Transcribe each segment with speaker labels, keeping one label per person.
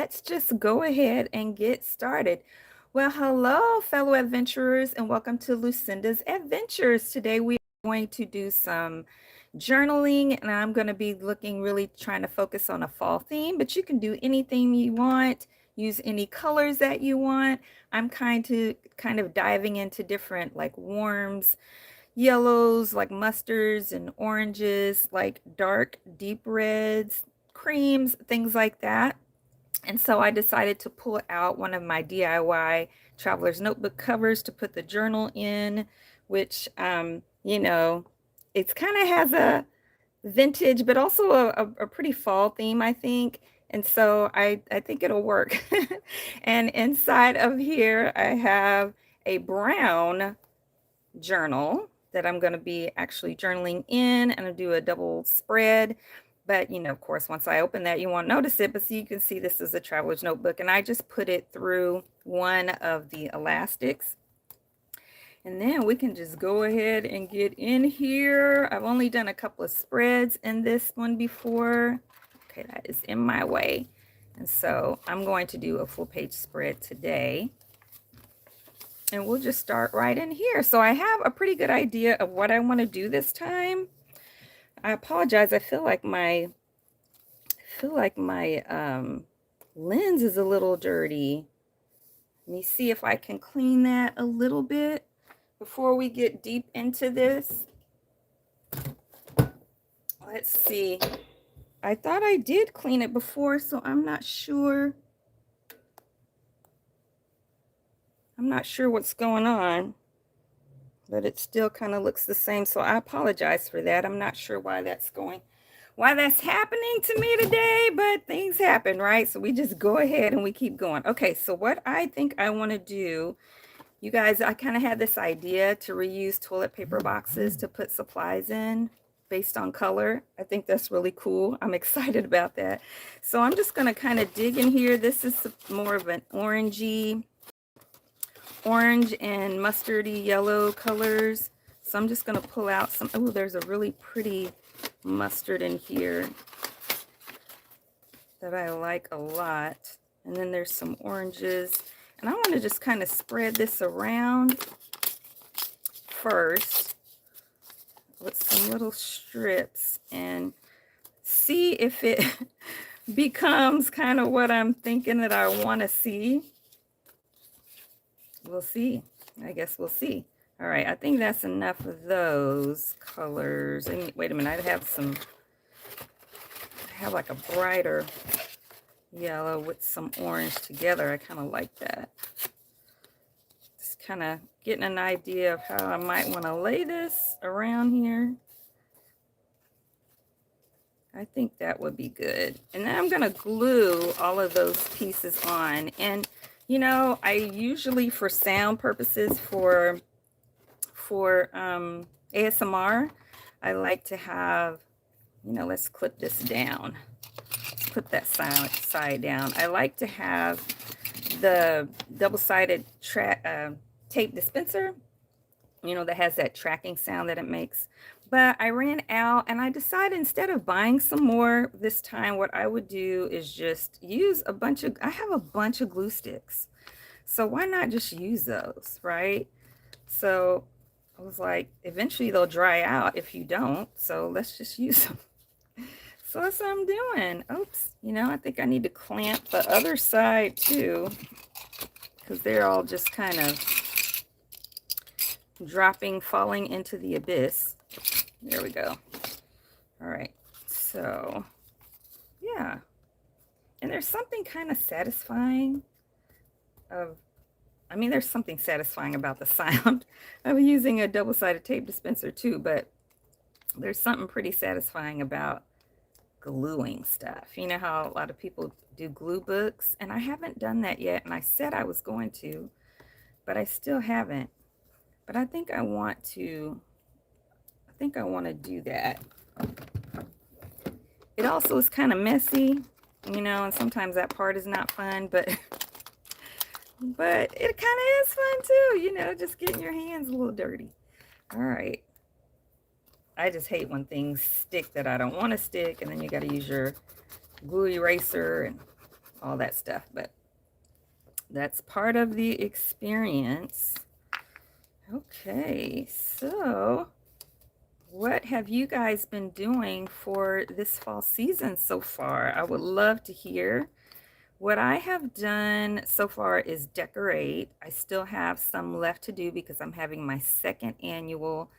Speaker 1: Let's just go ahead and get started. Well, hello, fellow adventurers, and welcome to Lucinda's Adventures. Today we are going to do some journaling, and I'm going to be really trying to focus on a fall theme, but you can do anything you want, use any colors that you want. I'm kind of diving into different like warms, yellows, like mustards and oranges, like dark, deep reds, creams, things like that. And so I decided to pull out one of my DIY traveler's notebook covers to put the journal in, which, it's kind of has a vintage, but also a pretty fall theme, I think. And so I think it'll work. And inside of here, I have a brown journal that I'm going to be actually journaling in, and I'll do a double spread. But, of course, once I open that, you won't notice it. But so you can see this is a traveler's notebook, and I just put it through one of the elastics. And then we can just go ahead and get in here. I've only done a couple of spreads in this one before. Okay, that is in my way. And so I'm going to do a full page spread today. And we'll just start right in here. So I have a pretty good idea of what I want to do this time. I apologize. I feel like my lens is a little dirty. Let me see if I can clean that a little bit before we get deep into this. Let's see. I thought I did clean it before, so I'm not sure. I'm not sure what's going on, but it still kind of looks the same. So I apologize for that. I'm not sure why that's happening to me today, but things happen, right? So we just go ahead and we keep going. Okay, so what I think I want to do, you guys, I kind of had this idea to reuse toilet paper boxes to put supplies in based on color. I think that's really cool. I'm excited about that. So I'm just going to kind of dig in here. This is more of an orange and mustardy yellow colors. So I'm just going to pull out some. Oh, there's a really pretty mustard in here that I like a lot. And then there's some oranges. And I want to just kind of spread this around first with some little strips and see if it becomes kind of what I'm thinking that I want to see. We'll see. I guess we'll see. All right, I think that's enough of those colors. And wait a minute, I have like a brighter yellow with some orange together. I kind of like that. Just kind of getting an idea of how I might want to lay this around here. I think that would be good. And then I'm going to glue all of those pieces on. And I usually, for sound purposes, for ASMR, I like to have, let's clip this down. Let's put that side down. I like to have the double-sided tape dispenser, that has that tracking sound that it makes. But I ran out, and I decided instead of buying some more this time, what I would do is just use I have a bunch of glue sticks. So why not just use those, right? So I was like, eventually they'll dry out if you don't. So let's just use them. So that's what I'm doing. Oops. I think I need to clamp the other side too, because they're all just kind of falling into the abyss. There we go. All right. So, yeah. And there's something kind of satisfying there's something satisfying about the sound of using a double-sided tape dispenser too, but there's something pretty satisfying about gluing stuff. You know how a lot of people do glue books, and I haven't done that yet, and I said I was going to, but I still haven't. But I think I want to do that. It also is kind of messy, and sometimes that part is not fun, but it kind of is fun too, just getting your hands a little dirty. All right. I just hate when things stick that I don't want to stick, and then you got to use your glue eraser, and all that stuff, but that's part of the experience. Okay, so what have you guys been doing for this fall season so far? I would love to hear. What I have done so far is decorate. I still have some left to do because I'm having my second annual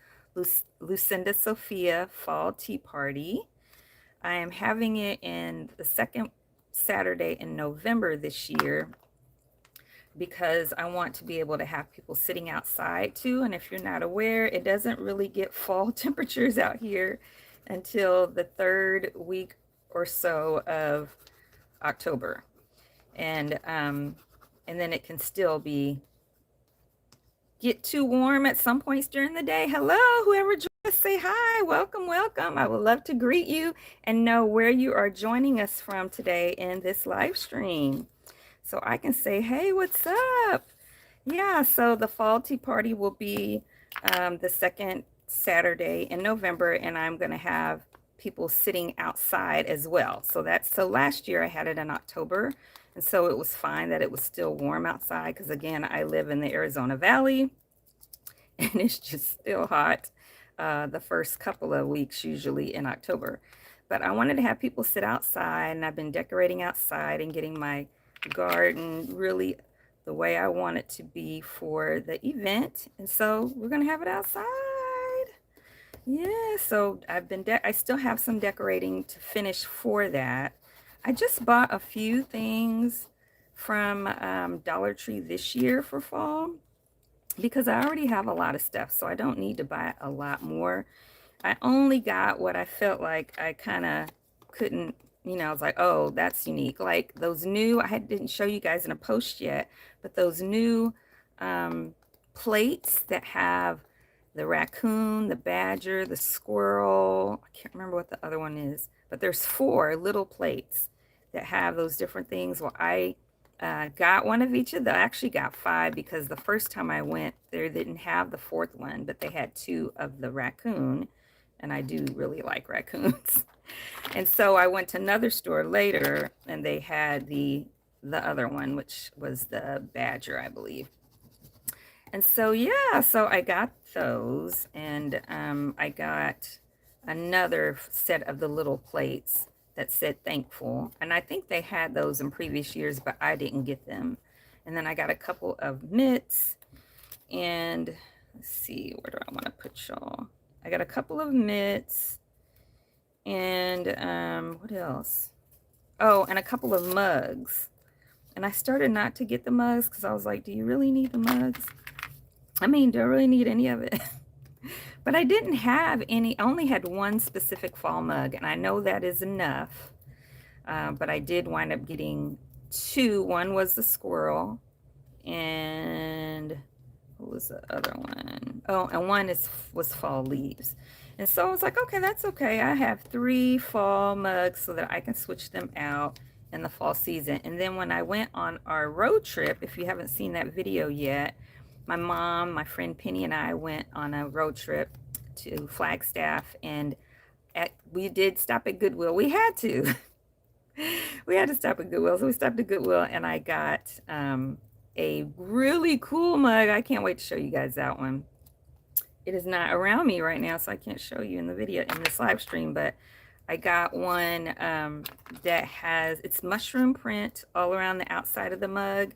Speaker 1: Lucinda Sophia Fall Tea Party. I am having it in the second Saturday in November this year because I want to be able to have people sitting outside too. And if you're not aware, it doesn't really get fall temperatures out here until the third week or so of October. And then it can still get too warm at some points during the day. Hello, whoever joined us, say hi. Welcome, welcome. I would love to greet you and know where you are joining us from today in this live stream. So I can say, hey, what's up? Yeah, so the Fall Tea Party will be the second Saturday in November, and I'm going to have people sitting outside as well. So last year I had it in October, and so it was fine that it was still warm outside because, again, I live in the Arizona Valley and it's just still hot the first couple of weeks, usually in October. But I wanted to have people sit outside, and I've been decorating outside and getting my garden really the way I want it to be for the event. And so we're going to have it outside. Yeah, so I still have some decorating to finish for that. I just bought a few things from Dollar Tree this year for fall because I already have a lot of stuff, so I don't need to buy a lot more. I only got what I felt like I kind of couldn't, I was like, oh, that's unique. Like those new, didn't show you guys in a post yet, but those new plates that have the raccoon, the badger, the squirrel. I can't remember what the other one is, but there's 4 little plates that have those different things. Well, I got one of each of them. I actually got 5 because the first time I went, they didn't have the 4th one, but they had 2 of the raccoon, and I do really like raccoons. And so I went to another store later, and they had the other one, which was the badger, I believe. And so, yeah, so I got those, and I got another set of the little plates that said thankful. And I think they had those in previous years, but I didn't get them. And then I got a couple of mitts, and let's see, where do I want to put y'all? I got a couple of mitts, and what else? Oh, and a couple of mugs. And I started not to get the mugs because I was like, do you really need the mugs? I mean, do I really need any of it? But I didn't have any. I only had one specific fall mug, and I know that is enough. But I did wind up getting 2. One was the squirrel, and what was the other one? Oh, and one was fall leaves. And so I was like, okay, that's okay. I have 3 fall mugs so that I can switch them out in the fall season. And then when I went on our road trip, if you haven't seen that video yet, my mom, my friend Penny, and I went on a road trip to Flagstaff, and we did stop at Goodwill. We had to. We had to stop at Goodwill. So we stopped at Goodwill, and I got a really cool mug. I can't wait to show you guys that one. It is not around me right now, so I can't show you in the video, in this live stream, but I got one that it's mushroom print all around the outside of the mug.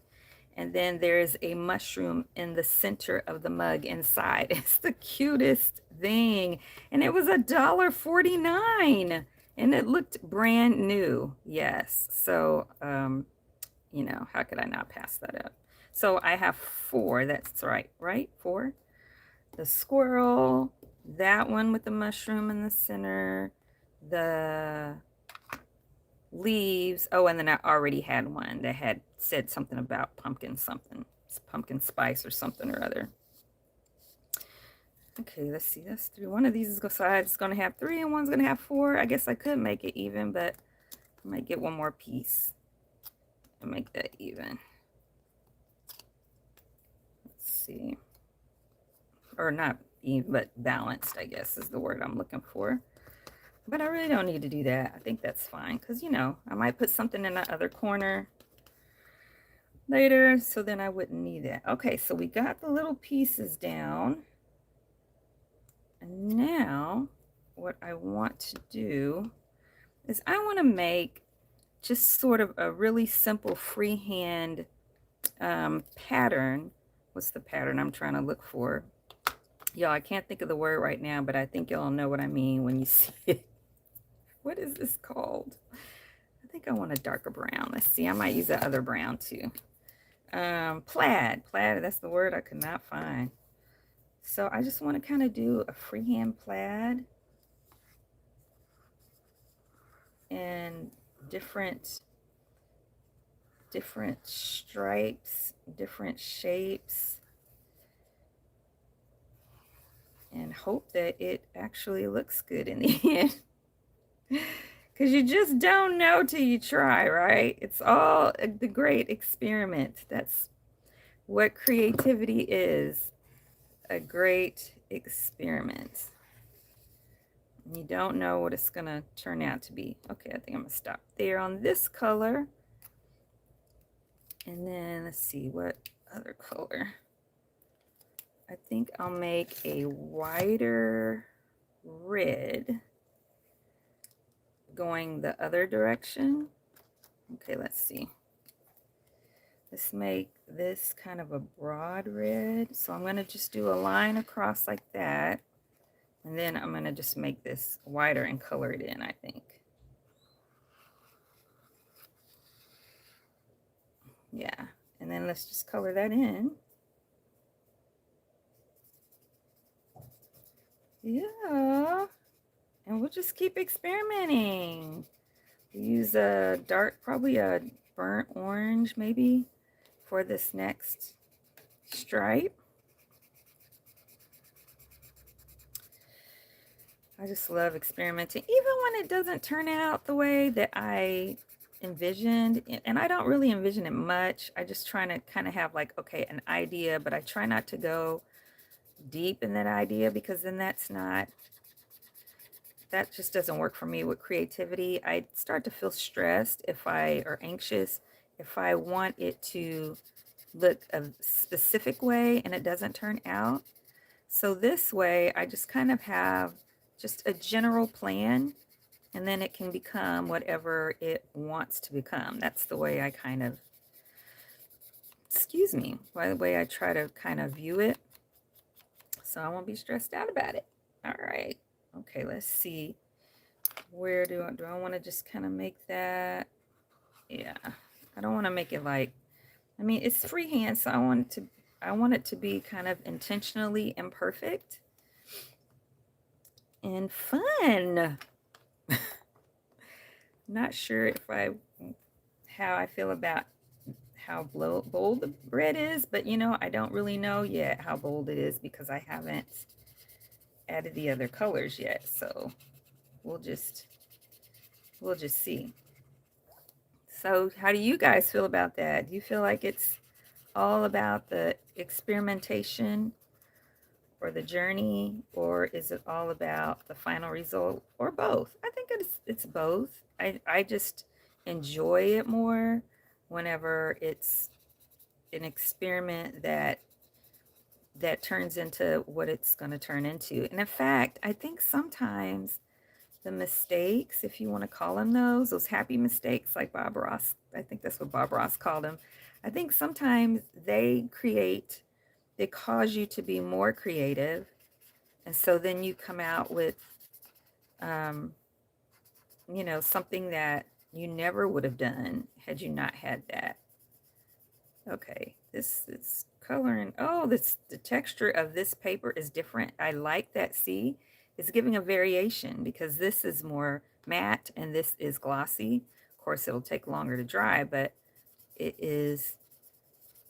Speaker 1: And then there's a mushroom in the center of the mug inside. It's the cutest thing. And it was $1.49. And it looked brand new. Yes. So, how could I not pass that up? So I have 4. That's right, 4. The squirrel, that one with the mushroom in the center, the leaves. Oh, and then I already had one that had said something about pumpkin something. It's pumpkin spice or something or other. Okay, let's see. That's 3. One of these is going to have 3 and one's going to have 4. I guess I could make it even, but I might get one more piece and make that even. Let's see. Or not even, but balanced, I guess is the word I'm looking for. But I really don't need to do that. I think that's fine because, you know, I might put something in the other corner later, so then I wouldn't need that. Okay, so we got the little pieces down. And now what I want to do is I want to make just sort of a really simple freehand pattern. What's the pattern I'm trying to look for? Y'all, I can't think of the word right now, but I think y'all know what I mean when you see it. What is this called? I think I want a darker brown. Let's see, I might use that other brown too. Plaid, that's the word I could not find. So I just want to kind of do a freehand plaid and different stripes, different shapes, and hope that it actually looks good in the end. Because you just don't know till you try, right? It's all the great experiment. That's what creativity is, a great experiment. You don't know what it's going to turn out to be. Okay, I think I'm going to stop there on this color. And then let's see, what other color? I think I'll make a wider red going the other direction. Okay, let's see. Let's make this kind of a broad red. So I'm going to just do a line across like that. And then I'm going to just make this wider and color it in, I think. Yeah. And then let's just color that in. Yeah. And we'll just keep experimenting. Use a dark, probably a burnt orange maybe for this next stripe. I just love experimenting, even when it doesn't turn out the way that I envisioned. And I don't really envision it much. I just try to kind of have like, okay, an idea, but I try not to go deep in that idea because then that just doesn't work for me with creativity. I start to feel stressed or anxious if I want it to look a specific way and it doesn't turn out. So this way I just kind of have just a general plan, and then it can become whatever it wants to become. That's the way I kind of, by the way I try to kind of view it, so I won't be stressed out about it. All right. Okay, let's see. Where do I want to just kind of make that? Yeah, I don't want to make it like, I mean, it's freehand, so I want it to be kind of intentionally imperfect and fun. Not sure how I feel about how bold the red is, but you know, I don't really know yet how bold it is because I haven't added the other colors yet. So we'll just see. So how do you guys feel about that? Do you feel like it's all about the experimentation or the journey, or is it all about the final result, or both? I think it's both. I just enjoy it more whenever it's an experiment that turns into what it's going to turn into. And in fact, I think sometimes the mistakes, if you want to call them those happy mistakes, like Bob Ross, I think that's what Bob Ross called them. I think sometimes they cause you to be more creative. And so then you come out with, you know, something that you never would have done had you not had that. Okay, this is coloring. Oh, the texture of this paper is different. I like that. See, it's giving a variation because this is more matte and this is glossy. Of course, it'll take longer to dry, but it is,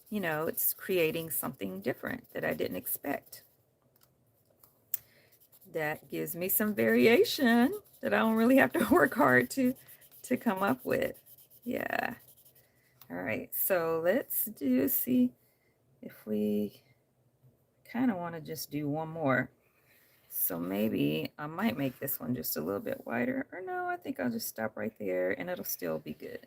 Speaker 1: you know, it's creating something different that I didn't expect. That gives me some variation that I don't really have to work hard to come up with. Yeah. All right, so let's see if we kind of want to just do one more. So maybe I might make this one just a little bit wider, or no, I think I'll just stop right there and it'll still be good.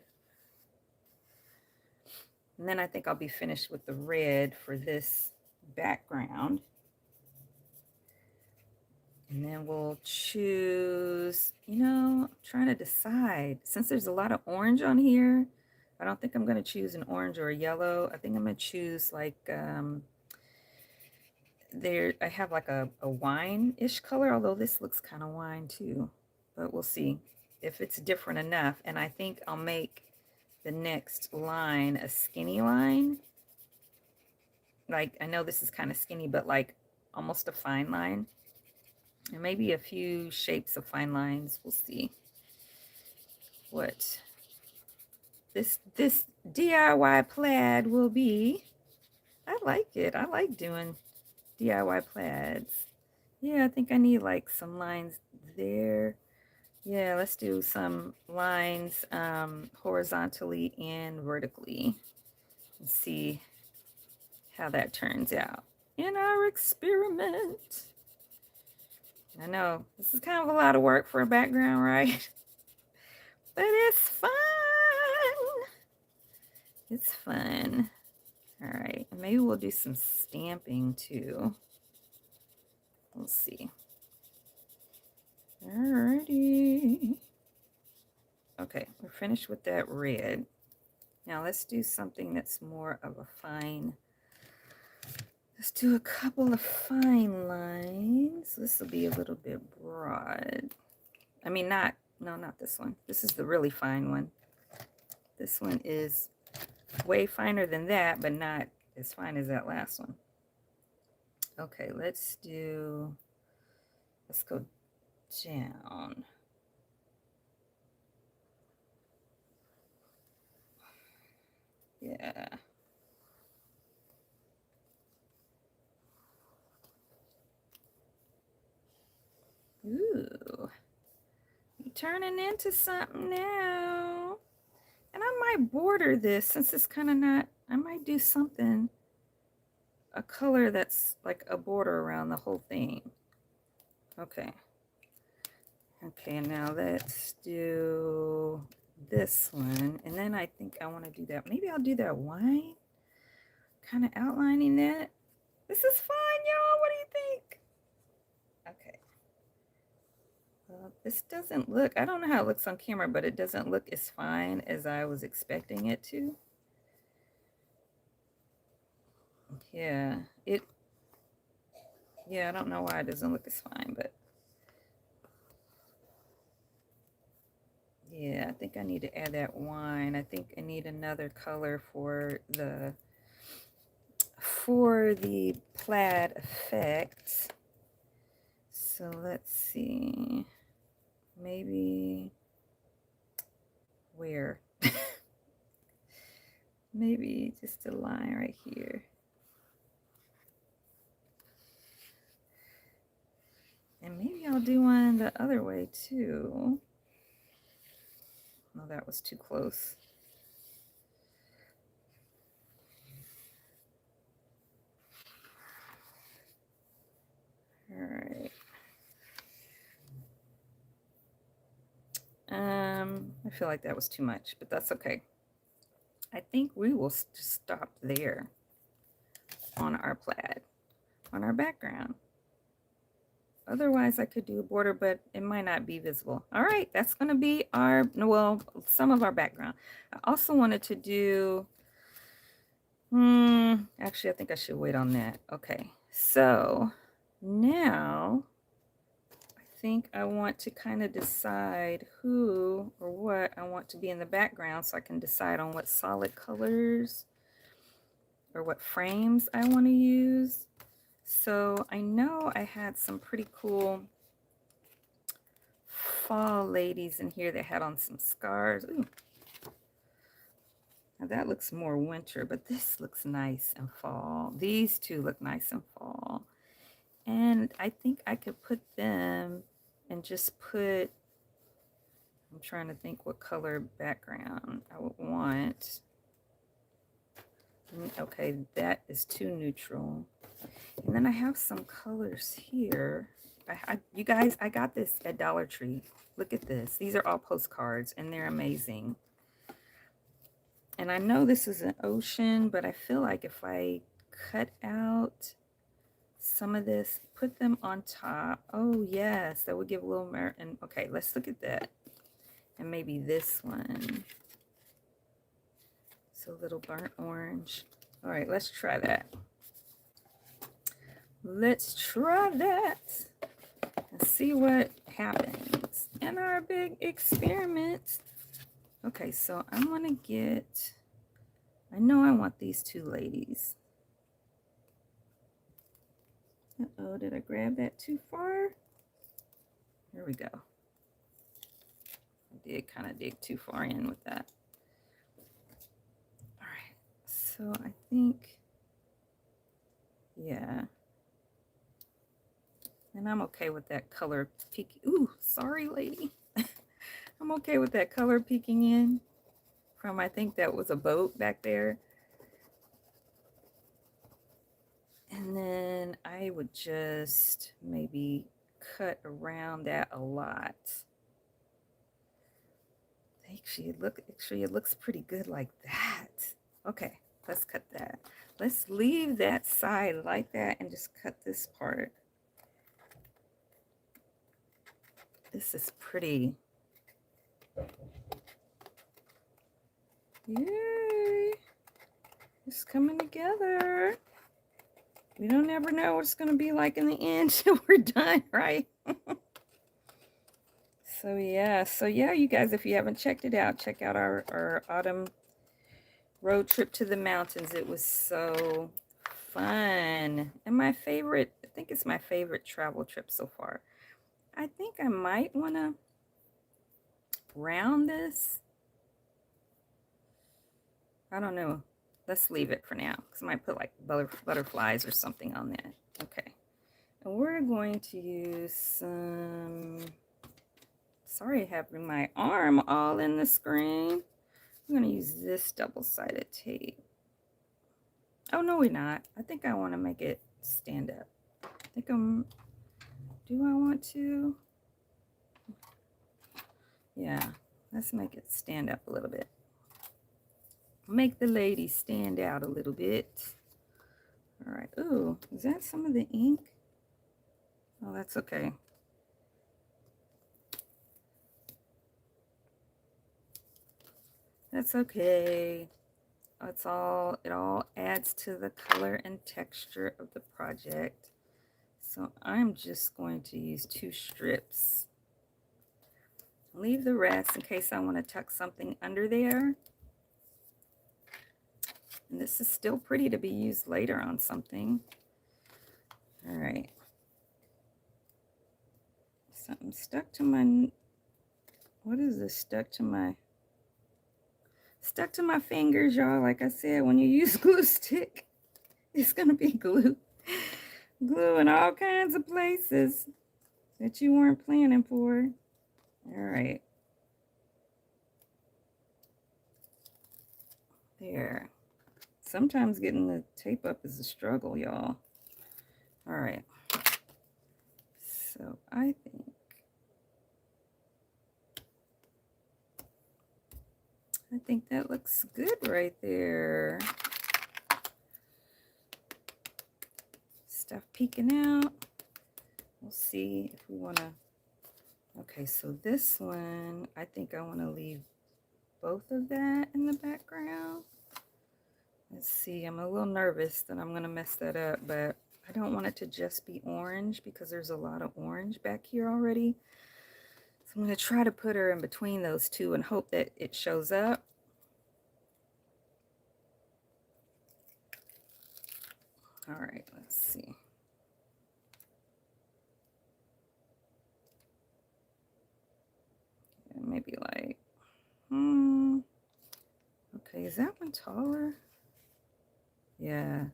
Speaker 1: And then I think I'll be finished with the red for this background. And then we'll choose, I'm trying to decide. Since there's a lot of orange on here, I don't think I'm going to choose an orange or a yellow. I think I'm going to choose like, I have like a wine-ish color, although this looks kind of wine too. But we'll see if it's different enough. And I think I'll make the next line a skinny line. Like, I know this is kind of skinny, but like almost a fine line. And maybe a few shapes of fine lines. We'll see what this DIY plaid will be. I like it. I like doing DIY plaids. Yeah, I think I need like some lines there. Yeah, let's do some lines horizontally and vertically and see how that turns out in our experiment. I know this is kind of a lot of work for a background, right? But it's fun. It's fun. All right, maybe we'll do some stamping too. We'll see. Alrighty. Okay, we're finished with that red. Now let's do something that's more of a fine. Let's do a couple of fine lines. This will be a little bit broad. I mean, not this one. This is the really fine one. This one is way finer than that, but not as fine as that last one. Okay, let's go down. Yeah. Ooh. You're turning into something now. And I might border this since it's kind of not, I might do something, a color that's like a border around the whole thing. Okay. Okay, now let's do this one. And then I think I want to do that. Maybe I'll do that wine. Kind of outlining that. This is fun, y'all. What do you think? Okay. Well, this doesn't look, I don't know how it looks on camera, but it doesn't look as fine as I was expecting it to. Yeah, I don't know why it doesn't look as fine, but yeah, I think I need to add that wine. I think I need another color for the plaid effect. So let's see, maybe where? Maybe just a line right here. And maybe I'll do one the other way too. No, that was too close. All right. I feel like that was too much, but that's okay. I think we will just stop there on our plaid, on our background. Otherwise, I could do a border, but it might not be visible. All right, that's going to be well, some of our background. I also wanted to do, actually, I think I should wait on that. Okay, so now I think I want to kind of decide who or what I want to be in the background so I can decide on what solid colors or what frames I want to use. So I know I had some pretty cool fall ladies in here that had on some scarves. Ooh. Now that looks more winter, but this looks nice in fall. These two look nice in fall. And I think I could put them and just put, I'm trying to think what color background I would want. Okay, that is too neutral. And then I have some colors here. You guys, I got this at Dollar Tree. Look at this. These are all postcards, and they're amazing. And I know this is an ocean, but I feel like if I cut out some of this, put them on top. Oh, yes, that would give a little more. And okay, let's look at that. And maybe this one. So a little burnt orange. All right, let's try that. Let's try that and see what happens in our big experiment. Okay, so I'm gonna get, I know I want these two ladies. Uh-oh, did I grab that too far? Here we go. I did kind of dig too far in with that. All right, so I think, yeah. And I'm okay with that color peeking. Ooh, sorry, lady. I'm okay with that color peeking in from, I think that was a boat back there. And then I would just maybe cut around that a lot. Actually, it looks pretty good like that. Okay, let's cut that. Let's leave that side like that and just cut this part. This is pretty. Yay! It's coming together. We don't ever know what it's going to be like in the end till we're done, right? So yeah, you guys, if you haven't checked it out, check out our autumn road trip to the mountains. It was so fun. And my favorite, I think it's my favorite travel trip so far. I think I might want to round this. I don't know. Let's leave it for now because I might put like butterflies or something on that. Okay. And we're going to use some, sorry having my arm all in the screen. I'm going to use this double-sided tape. Oh, no, we're not. I think I want to make it stand up. I think do I want to? Yeah, let's make it stand up a little bit. Make the lady stand out a little bit. All right. Ooh, is that some of the ink? Oh, that's okay. That's okay. It all adds to the color and texture of the project. So I'm just going to use 2 strips. Leave the rest in case I want to tuck something under there. And this is still pretty to be used later on something. All right. Something stuck to my, what is this? Stuck to my fingers, y'all. Like I said, when you use glue stick, it's going to be glue. Glue in all kinds of places that you weren't planning for. All right. There. Sometimes getting the tape up is a struggle, y'all. All right. So I think that looks good right there. Stuff peeking out. We'll see if we want to. Okay, so this one, I think I want to leave both of that in the background. Let's see, I'm a little nervous that I'm going to mess that up, but I don't want it to just be orange because there's a lot of orange back here already. So I'm going to try to put her in between those two and hope that it shows up. All right, let's see. Yeah, maybe like, okay, is that one taller? Yeah.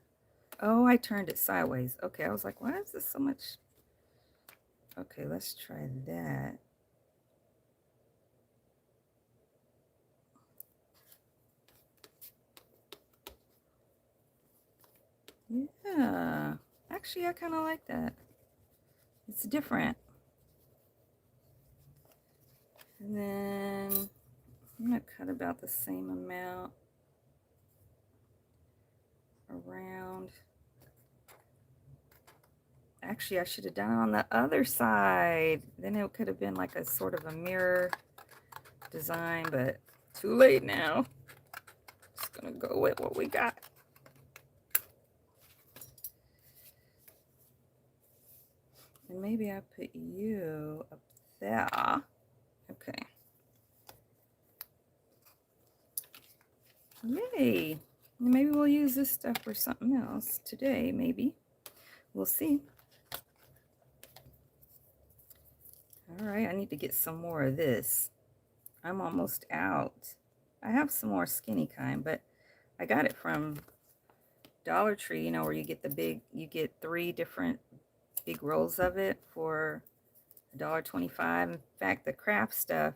Speaker 1: Oh, I turned it sideways. Okay, I was like, why is this so much? Okay, let's try that. Yeah, actually, I kind of like that. It's different. And then I'm going to cut about the same amount around. Actually, I should have done it on the other side. Then it could have been like a sort of a mirror design, but too late now. Just gonna go with what we got. And maybe I put you up there. Okay. Yay. Maybe we'll use this stuff for something else today, maybe. We'll see. All right, I need to get some more of this. I'm almost out. I have some more skinny kind, but I got it from Dollar Tree, you know, where you get the big, you get 3 different big rolls of it for $1.25. In fact, the craft stuff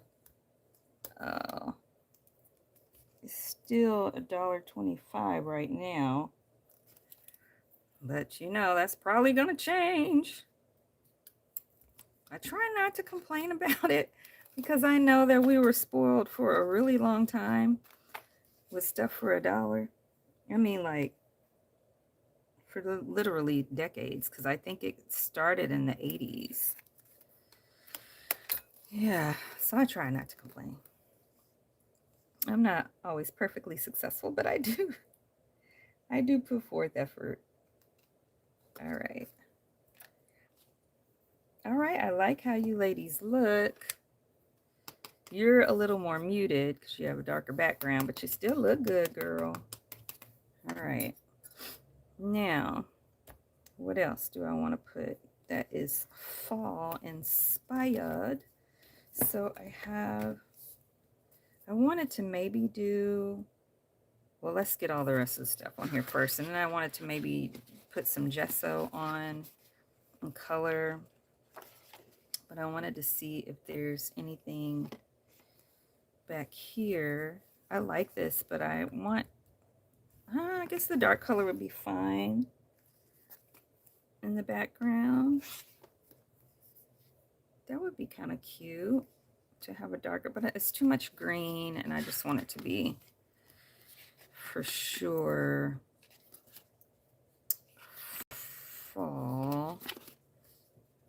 Speaker 1: is still $1.25 right now. But you know, that's probably gonna change. I try not to complain about it because I know that we were spoiled for a really long time with stuff for $1. I mean, like, for literally decades, because I think it started in the 80s. Yeah, so I try not to complain. I'm not always perfectly successful, but I do put forth effort. All right. All right, I like how you ladies look. You're a little more muted because you have a darker background, but you still look good, girl. All right. Now, what else do I want to put that is fall inspired? So I wanted to maybe do, well, let's get all the rest of the stuff on here first. And then I wanted to maybe put some gesso on and color. But I wanted to see if there's anything back here. I like this, but I want, I guess the dark color would be fine in the background. That would be kind of cute to have a darker, but it's too much green, and I just want it to be for sure fall.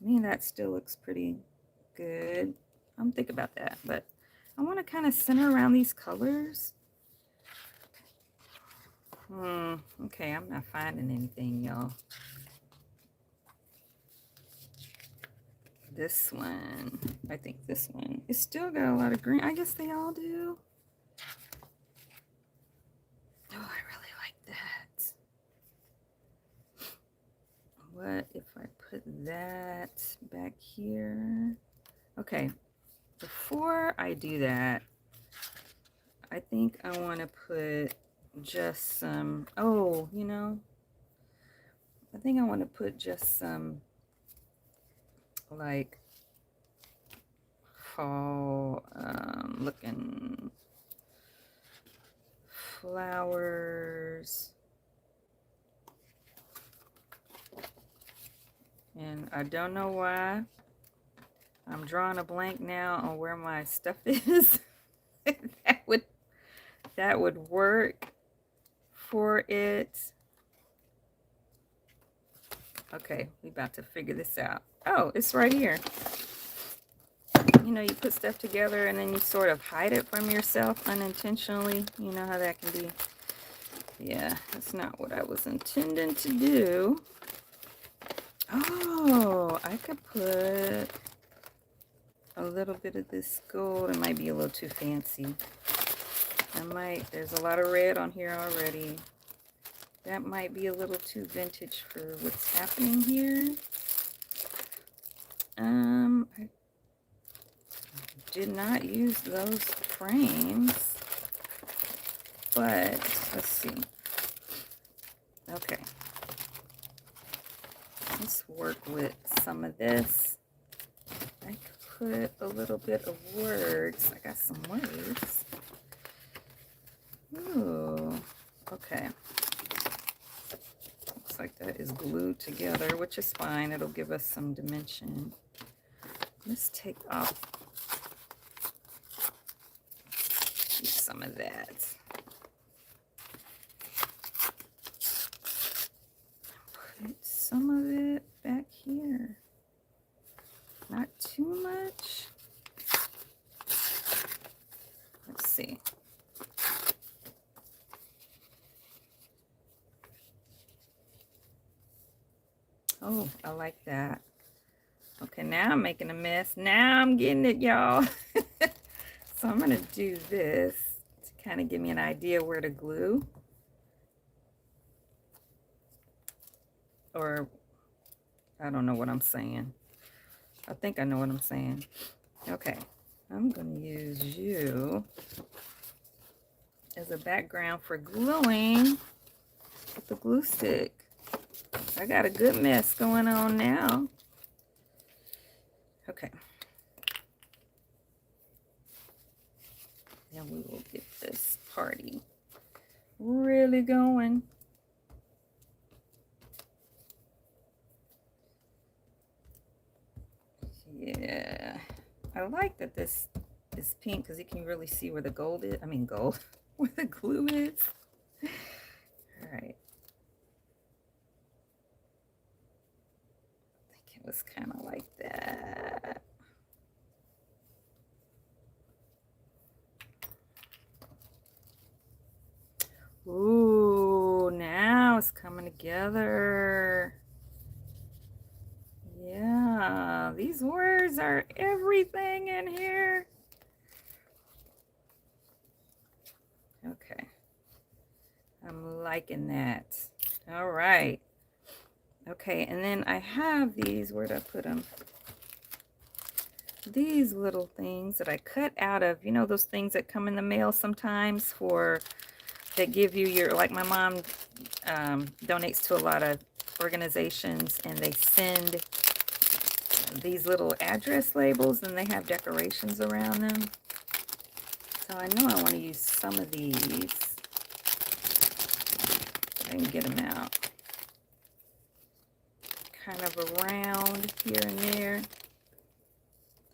Speaker 1: I mean, that still looks pretty good. I'm thinking about that, but I want to kind of center around these colors. Okay, I'm not finding anything, y'all. This one, I think this one, it's still got a lot of green. I guess they all do. Oh, I really like that. What if I put that back here? Okay, before I do that, I think I want to put just some, oh, you know, I think I want to put just some like fall looking flowers. And I don't know why I'm drawing a blank now on where my stuff is. that would work for it. Okay, we about to figure this out. Oh, it's right here. You know, you put stuff together and then you sort of hide it from yourself unintentionally. You know how that can be. Yeah, that's not what I was intending to do. Oh, I could put a little bit of this gold. It might be a little too fancy. There's a lot of red on here already. That might be a little too vintage for what's happening here. I did not use those frames, but let's see. Okay. Let's work with some of this. I could put a little bit of words. I got some words. Ooh, okay. Looks like that is glued together, which is fine. It'll give us some dimension. Let's take off some of that. Put some of it back here. Not too much. Let's see. Oh, I like that. Okay, now I'm making a mess. Now I'm getting it, y'all. So I'm going to do this to kind of give me an idea where to glue. Or, I don't know what I'm saying. I think I know what I'm saying. Okay, I'm going to use you as a background for gluing with the glue stick. I got a good mess going on now. Okay. Now we will get this party really going. Yeah. I like that this is pink because you can really see where the gold is. I mean gold, where the glue is. All right. I think it was kind of like that. Ooh, now it's coming together. Yeah, these words are everything in here. Okay. I'm liking that. All right. Okay, and then I have these, where'd I put them? These little things that I cut out of, you know, those things that come in the mail sometimes for, that give you your, like my mom donates to a lot of organizations and they send these little address labels and they have decorations around them. So I know I want to use some of these. I can get them out. Kind of around here and there.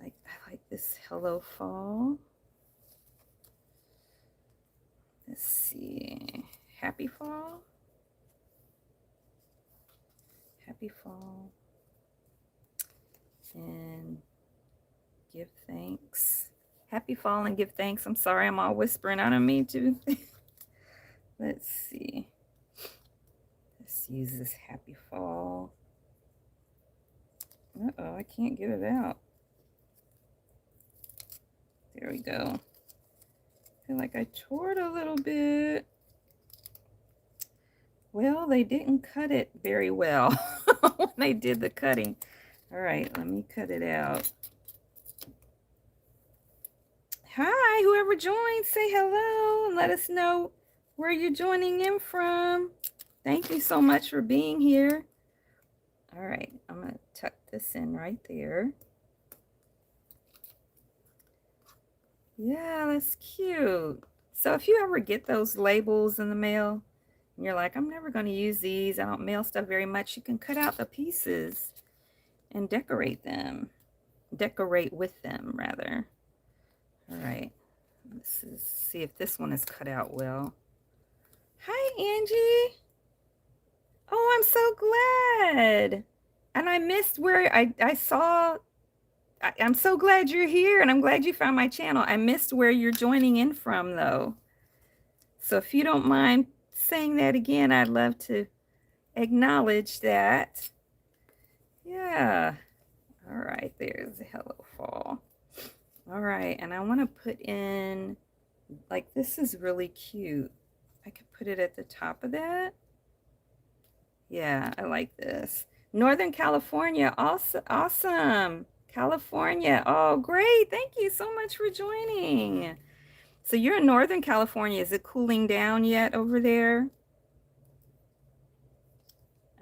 Speaker 1: Like, I like this Hello Fall. Let's see. Happy Fall. Happy Fall. And give thanks. Happy Fall and give thanks. I'm sorry, I'm all whispering. I don't mean to. Let's see. Let's use this Happy Fall. Uh-oh, I can't get it out. There we go. I feel like I tore it a little bit. Well, they didn't cut it very well when they did the cutting. All right, let me cut it out. Hi, whoever joined, say hello and let us know where you're joining in from. Thank you so much for being here. All right, I'm going to tuck this in right there. Yeah, that's cute. So if you ever get those labels in the mail and you're like, I'm never going to use these, I don't mail stuff very much, you can cut out the pieces and decorate them. Decorate with them, rather. All right, let's see if this one is cut out well. Hi, Angie. Oh, I'm so glad. And I missed where I saw, I'm so glad you're here and I'm glad you found my channel. I missed where you're joining in from though. So if you don't mind saying that again, I'd love to acknowledge that. Yeah. All right, there's the Hello Fall. All right, and I want to put in, like, this is really cute. I could put it at the top of that. Yeah, I like this. Northern California, awesome. California, oh, great. Thank you so much for joining. So you're in Northern California. Is it cooling down yet over there?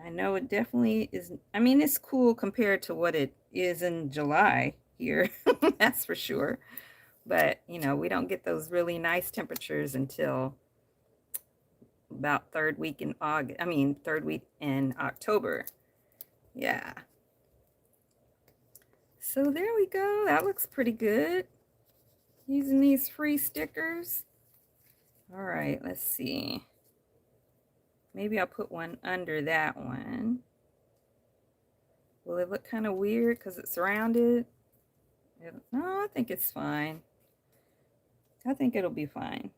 Speaker 1: I know it definitely is. I mean, it's cool compared to what it is in July here. That's for sure. But, you know, we don't get those really nice temperatures until about third week in August. I mean, third week in October. Yeah. So there we go. That looks pretty good. Using these free stickers. All right, let's see. Maybe I'll put one under that one. Will it look kind of weird because it's rounded? No, I think it's fine. I think it'll be fine.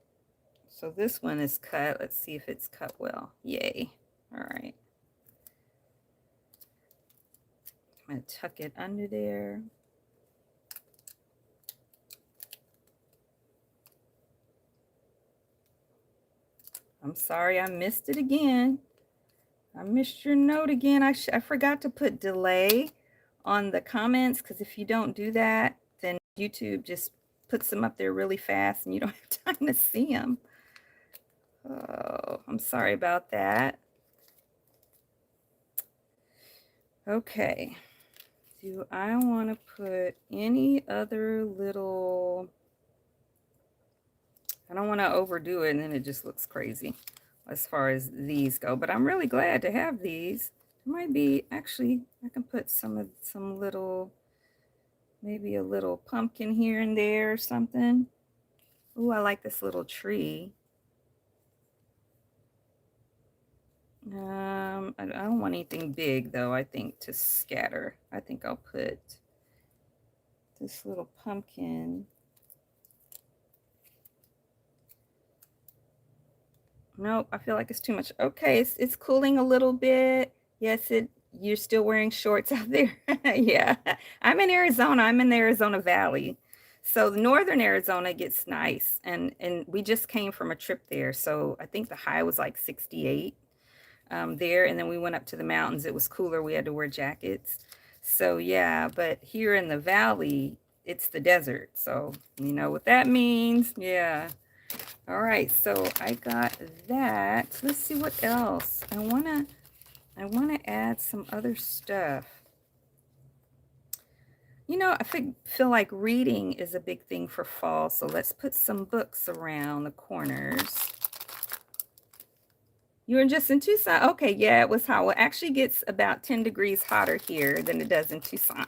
Speaker 1: So this one is cut. Let's see if it's cut well. Yay. All right. I'm going to tuck it under there. I'm sorry I missed it again. I missed your note again. I forgot to put delay on the comments, because if you don't do that, then YouTube just puts them up there really fast and you don't have time to see them. Oh, I'm sorry about that. Okay. Do I want to put any other little... I don't want to overdo it and then it just looks crazy as far as these go, but I'm really glad to have these. It might be, actually, I can put some little, maybe a little pumpkin here and there or something. Ooh, I like this little tree. I don't want anything big though, I think, to scatter. I think I'll put this little pumpkin. Nope, I feel like it's too much. Okay, it's cooling a little bit. Yes, you're still wearing shorts out there. Yeah, I'm in Arizona. I'm in the Arizona Valley. So northern Arizona gets nice. And we just came from a trip there. So I think the high was like 68 there. And then we went up to the mountains. It was cooler. We had to wear jackets. So yeah, but here in the valley, it's the desert. So you know what that means. Yeah. All right, so I got that. Let's see what else. I wanna add some other stuff. You know, I feel like reading is a big thing for fall, so let's put some books around the corners. You were just in Tucson? Okay, yeah, it was hot. Well, it actually gets about 10 degrees hotter here than it does in Tucson.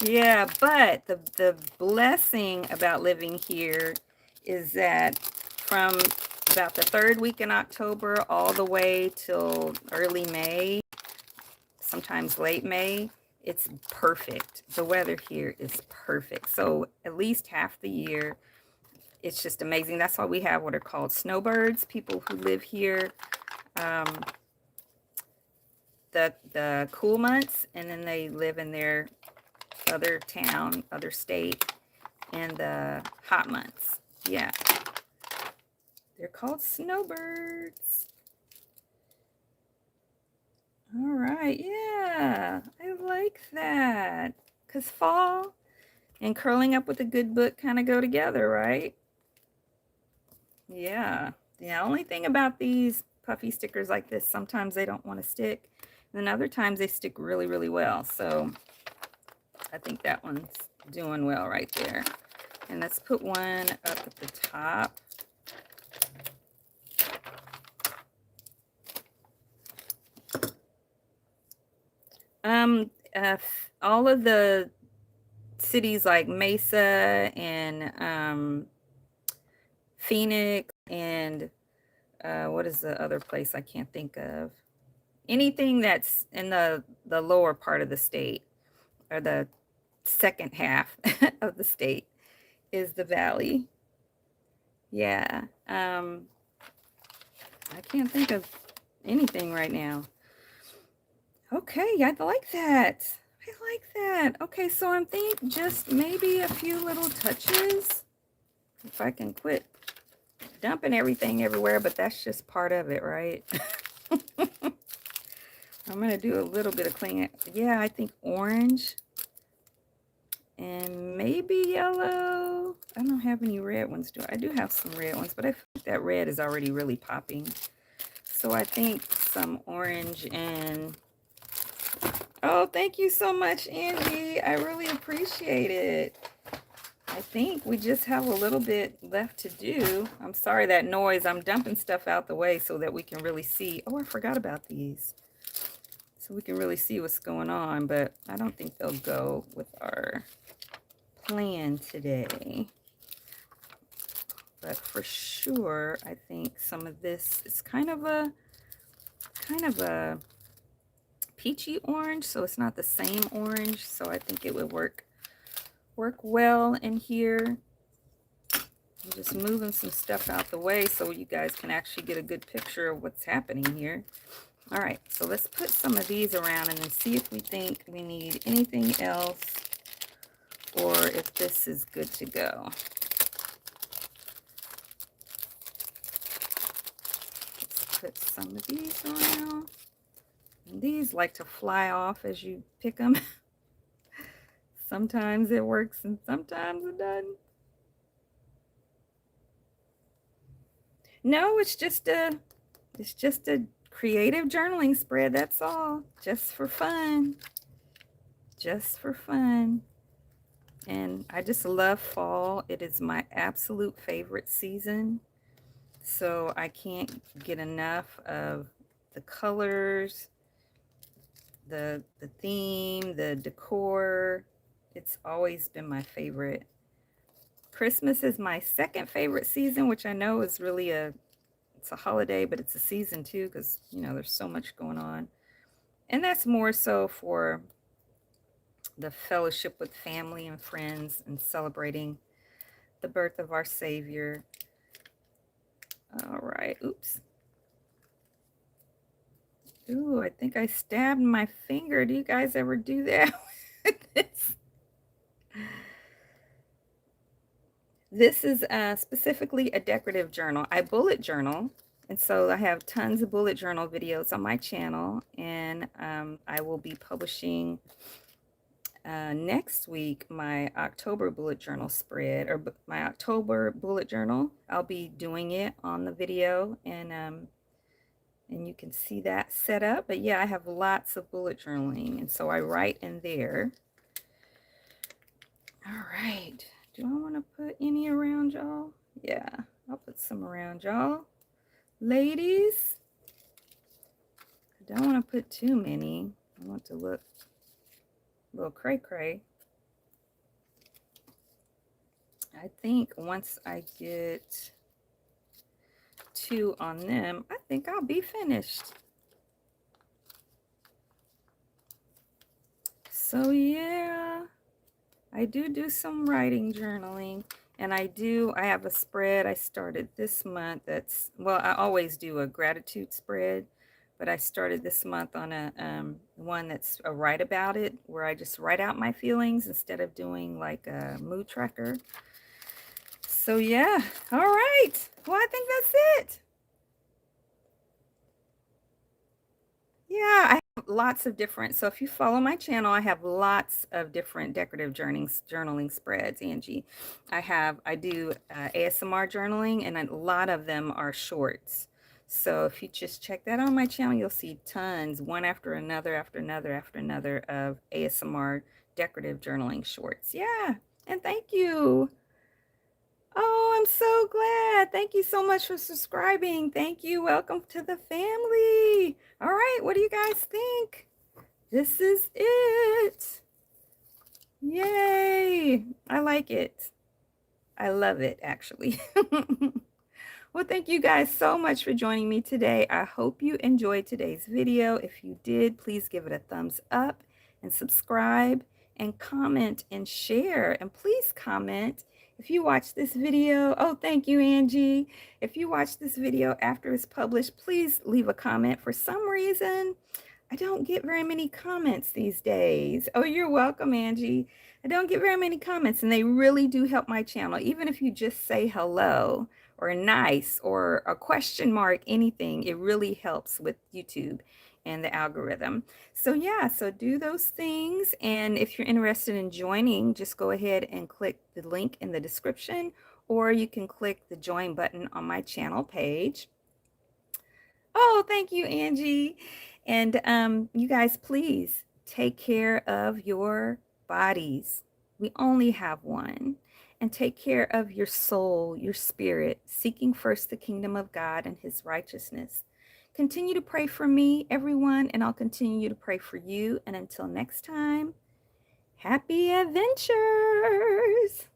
Speaker 1: Yeah, but the blessing about living here is that from about the third week in October all the way till early May, sometimes late May, it's perfect. The weather here is perfect. So at least half the year, it's just amazing. That's why we have what are called snowbirds, people who live here the cool months, and then they live in their other town, other state, in the hot months. Yeah. They're called snowbirds. All right. Yeah. I like that. Because fall and curling up with a good book kind of go together, right? Yeah. The only thing about these puffy stickers like this, sometimes they don't want to stick. And then other times they stick really, really well. So I think that one's doing well right there. And let's put one up at the top. All of the cities like Mesa and Phoenix and what is the other place I can't think of? Anything that's in the lower part of the state, or the second half of the state, is the valley. Yeah. I can't think of anything right now. Okay, I like that. I like that. Okay, so I'm thinking just maybe a few little touches. If I can quit dumping everything everywhere, but that's just part of it, right? I'm going to do a little bit of cleaning. Yeah, I think orange and maybe yellow. I don't have any red ones, do I? I do have some red ones, but I feel like that red is already really popping. So I think some orange and... Oh, thank you so much, Angie. I really appreciate it. I think we just have a little bit left to do. I'm sorry that noise. I'm dumping stuff out the way so that we can really see. Oh, I forgot about these. So we can really see what's going on, but I don't think they'll go with our plan today. But for sure, I think some of this is kind of a peachy orange, so it's not the same orange, so I think it would work well in here. I'm just moving some stuff out the way so you guys can actually get a good picture of what's happening here. All right, so let's put some of these around and then see if we think we need anything else or if this is good to go. Let's put some of these around. And these like to fly off as you pick them. Sometimes it works and sometimes it doesn't. No, it's just a creative journaling spread, that's all. Just for fun. Just for fun. And I just love fall. It is my absolute favorite season. So I can't get enough of the colors, the theme, the decor. It's always been my favorite. Christmas is my second favorite season, which I know is really it's a holiday, but it's a season too, because you know there's so much going on. And that's more so for the fellowship with family and friends and celebrating the birth of our Savior. All right, oops. Ooh, I think I stabbed my finger. Do you guys ever do that with this? This is specifically a decorative journal. I bullet journal, and so I have tons of bullet journal videos on my channel, and I will be publishing next week my October bullet journal spread, or my October bullet journal. I'll be doing it on the video, and you can see that set up. But yeah, I have lots of bullet journaling, and so I write in there. All right. Do I want to put any around y'all? Yeah, I'll put some around y'all. Ladies, I don't want to put too many. I want to look a little cray-cray. I think once I get 2 on them, I think I'll be finished. So yeah, I do some writing journaling, and I have a spread I started this month that's, well, I always do a gratitude spread, but I started this month on a one that's a write about it, where I just write out my feelings instead of doing like a mood tracker. So yeah, all right. Well, I think that's it. Yeah, I have lots of different, so if you follow my channel, I have lots of different decorative journaling spreads, Angie. I do ASMR journaling, and a lot of them are shorts. So if you just check that on my channel, you'll see tons, one after another, after another, after another, of ASMR decorative journaling shorts. Yeah, and thank you. Oh, I'm so glad. Thank you so much for subscribing. Thank you. Welcome to the family. All right, what do you guys think? This is it. Yay. I like it. I love it, actually. Well, thank you guys so much for joining me today. I hope you enjoyed today's video. If you did, please give it a thumbs up and subscribe and comment and share. And please comment if you watch this video. Oh, thank you, Angie. If you watch this video after it's published, please leave a comment. For some reason, I don't get very many comments these days. Oh, you're welcome, Angie. I don't get very many comments, and they really do help my channel. Even if you just say hello or nice or a question mark, anything, it really helps with YouTube and the algorithm. So yeah, so do those things. And if you're interested in joining, just go ahead and click the link in the description, or you can click the join button on my channel page. Oh, thank you, Angie. And you guys, please take care of your bodies. We only have one. and take care of your soul, your spirit, seeking first the kingdom of God and his righteousness. Continue to pray for me, everyone, and I'll continue to pray for you. And until next time, happy adventures!